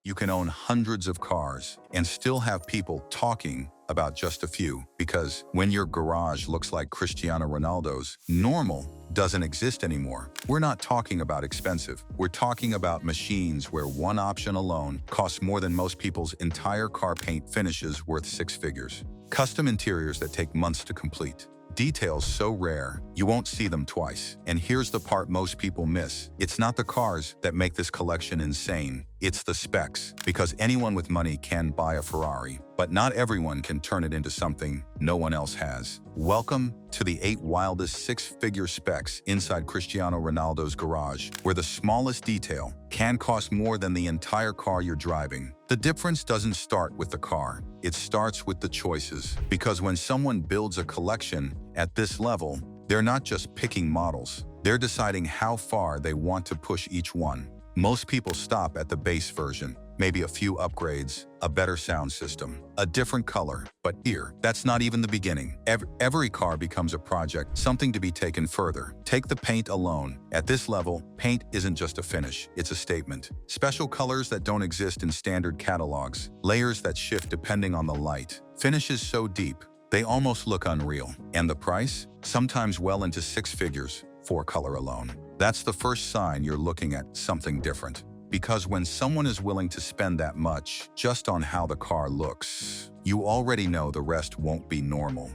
You can own hundreds of cars and still have people talking about just a few, because when your garage looks like Cristiano Ronaldo's, normal doesn't exist anymore. We're not talking about expensive. We're talking about machines where one option alone costs more than most people's entire car paint finishes worth six figures. Custom interiors that take months to complete. Details so rare, you won't see them twice. And here's the part most people miss. It's not the cars that make this collection insane. It's the specs. Because anyone with money can buy a Ferrari, but not everyone can turn it into something no one else has. Welcome to the 8 wildest six-figure specs inside Cristiano Ronaldo's garage, where the smallest detail can cost more than the entire car you're driving. The difference doesn't start with the car. It starts with the choices. Because when someone builds a collection at this level, they're not just picking models. They're deciding how far they want to push each one. Most people stop at the base version, maybe a few upgrades, a better sound system, a different color. But here, that's not even the beginning. Every car becomes a project, something to be taken further. Take the paint alone. At this level, paint isn't just a finish, it's a statement. Special colors that don't exist in standard catalogs, layers that shift depending on the light, finishes so deep, they almost look unreal. And the price? Sometimes well into six figures for color alone. That's the first sign you're looking at something different. Because when someone is willing to spend that much just on how the car looks, you already know the rest won't be normal.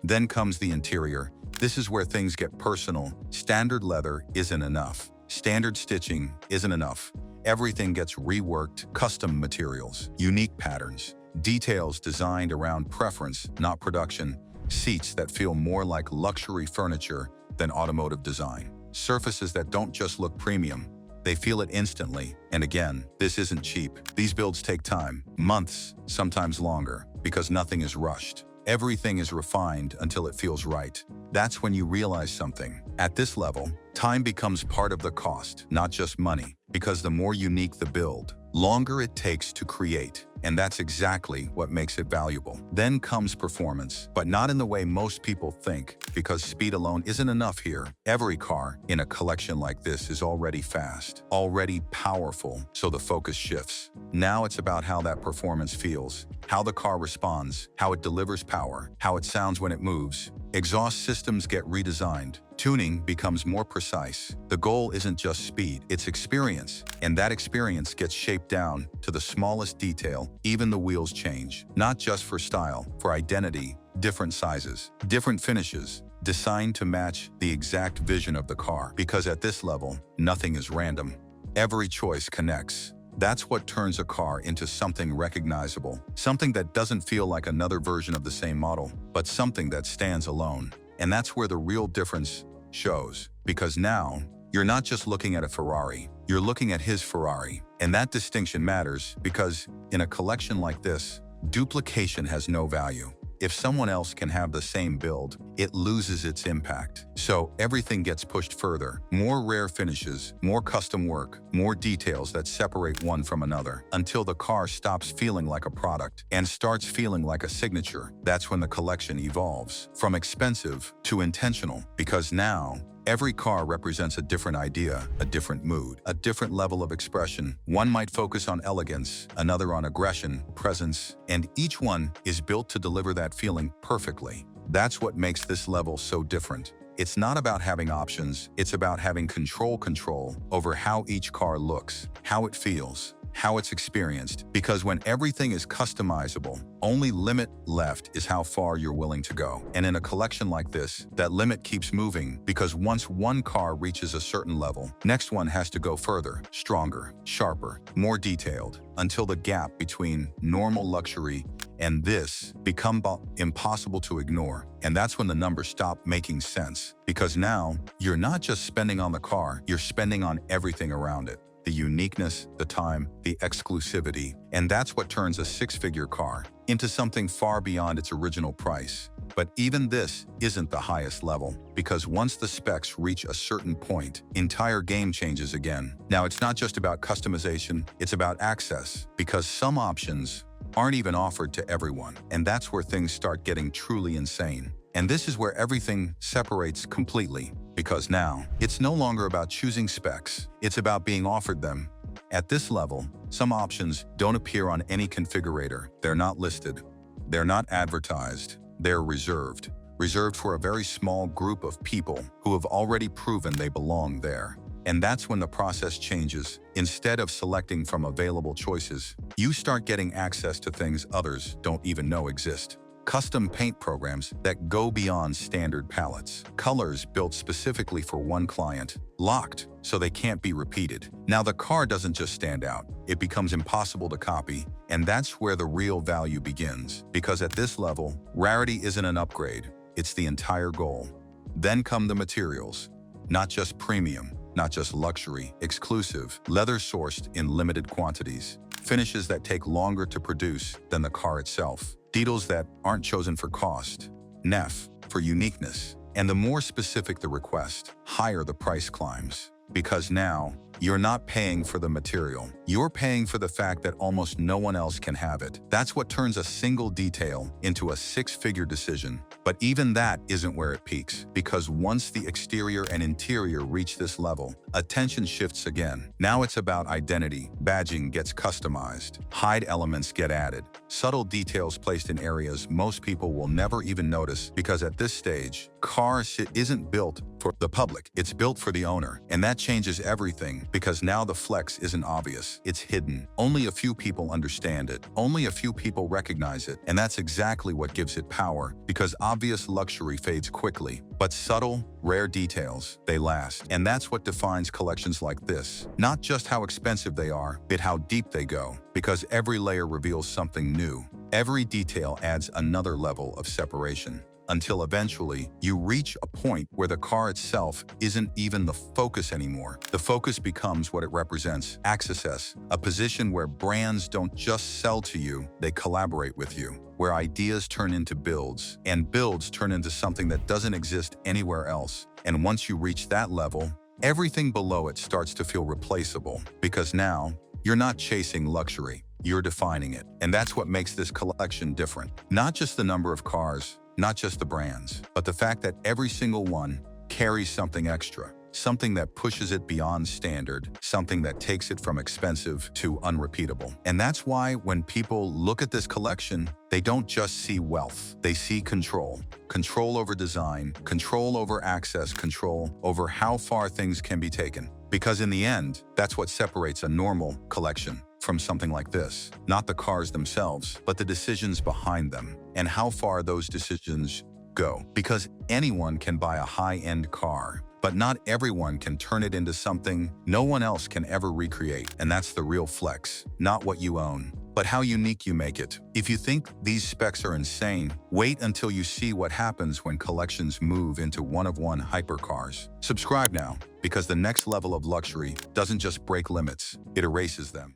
Then comes the interior. This is where things get personal. Standard leather isn't enough. Standard stitching isn't enough. Everything gets reworked, custom materials, unique patterns, details designed around preference, not production, seats that feel more like luxury furniture than automotive design. Surfaces that don't just look premium, they feel it instantly. And again, this isn't cheap. These builds take time, months, sometimes longer, because nothing is rushed. Everything is refined until it feels right. That's when you realize something. At this level, time becomes part of the cost, not just money, because the more unique the build, longer it takes to create. And that's exactly what makes it valuable. Then comes performance, but not in the way most people think, because speed alone isn't enough here. Every car in a collection like this is already fast, already powerful, so the focus shifts. Now it's about how that performance feels, how the car responds, how it delivers power, how it sounds when it moves. Exhaust systems get redesigned. Tuning becomes more precise. The goal isn't just speed, it's experience. And that experience gets shaped down to the smallest detail. Even the wheels change. Not just for style, for identity. Different sizes, different finishes, designed to match the exact vision of the car. Because at this level, nothing is random. Every choice connects. That's what turns a car into something recognizable. Something that doesn't feel like another version of the same model, but something that stands alone. And that's where the real difference shows. Because now, you're not just looking at a Ferrari, you're looking at his Ferrari. And that distinction matters because in a collection like this, duplication has no value. If someone else can have the same build, it loses its impact. So everything gets pushed further. More rare finishes, more custom work, more details that separate one from another, until the car stops feeling like a product and starts feeling like a signature. That's when the collection evolves from expensive to intentional, because now every car represents a different idea, a different mood, a different level of expression. One might focus on elegance, another on aggression, presence, and each one is built to deliver that feeling perfectly. That's what makes this level so different. It's not about having options, it's about having control over how each car looks, how it feels, how it's experienced. Because when everything is customizable, only limit left is how far you're willing to go. And in a collection like this, that limit keeps moving, because once one car reaches a certain level, next one has to go further, stronger, sharper, more detailed, until the gap between normal luxury and this become impossible to ignore. And that's when the numbers stop making sense. Because now, you're not just spending on the car, you're spending on everything around it. The uniqueness, the time, the exclusivity. And that's what turns a six-figure car into something far beyond its original price. But even this isn't the highest level, because once the specs reach a certain point, entire game changes again. Now, it's not just about customization, it's about access, because some options aren't even offered to everyone. And that's where things start getting truly insane. And this is where everything separates completely, because now it's no longer about choosing specs, it's about being offered them At this level, some options don't appear on any configurator. They're not listed. They're not advertised. They're reserved. Reserved for a very small group of people who have already proven they belong there. And that's when the process changes. Instead of selecting from available choices, you start getting access to things others don't even know exist. Custom paint programs that go beyond standard palettes. Colors built specifically for one client. Locked, so they can't be repeated. Now the car doesn't just stand out. It becomes impossible to copy. And that's where the real value begins. Because at this level, rarity isn't an upgrade. It's the entire goal. Then come the materials. Not just premium, not just luxury, exclusive, leather sourced in limited quantities. Finishes that take longer to produce than the car itself. Details that aren't chosen for cost. Nef, for uniqueness. And the more specific the request, higher the price climbs. Because now, you're not paying for the material. You're paying for the fact that almost no one else can have it. That's what turns a single detail into a six-figure decision. But even that isn't where it peaks, because once the exterior and interior reach this level, attention shifts again. Now it's about identity. Badging gets customized. Hide elements get added. Subtle details placed in areas most people will never even notice, because at this stage, car isn't built for the public. It's built for the owner. And that changes everything, because now the flex isn't obvious. It's hidden. Only a few people understand it. Only a few people recognize it. And that's exactly what gives it power, because obvious luxury fades quickly. But subtle, rare details, they last. And that's what defines collections like this. Not just how expensive they are, but how deep they go. Because every layer reveals something new. Every detail adds another level of separation. Until eventually, you reach a point where the car itself isn't even the focus anymore. The focus becomes what it represents, access, a position where brands don't just sell to you, they collaborate with you, where ideas turn into builds, and builds turn into something that doesn't exist anywhere else. And once you reach that level, everything below it starts to feel replaceable, because now, you're not chasing luxury, you're defining it. And that's what makes this collection different. Not just the number of cars, not just the brands, but the fact that every single one carries something extra, something that pushes it beyond standard, something that takes it from expensive to unrepeatable. And that's why when people look at this collection, they don't just see wealth, they see control. Control over design, control over access, control over how far things can be taken. Because in the end, that's what separates a normal collection from something like this. Not the cars themselves, but the decisions behind them and how far those decisions go. Because anyone can buy a high-end car, but not everyone can turn it into something no one else can ever recreate. And that's the real flex, not what you own, but how unique you make it. If you think these specs are insane, wait until you see what happens when collections move into one-of-one hypercars. Subscribe now, because the next level of luxury doesn't just break limits, it erases them.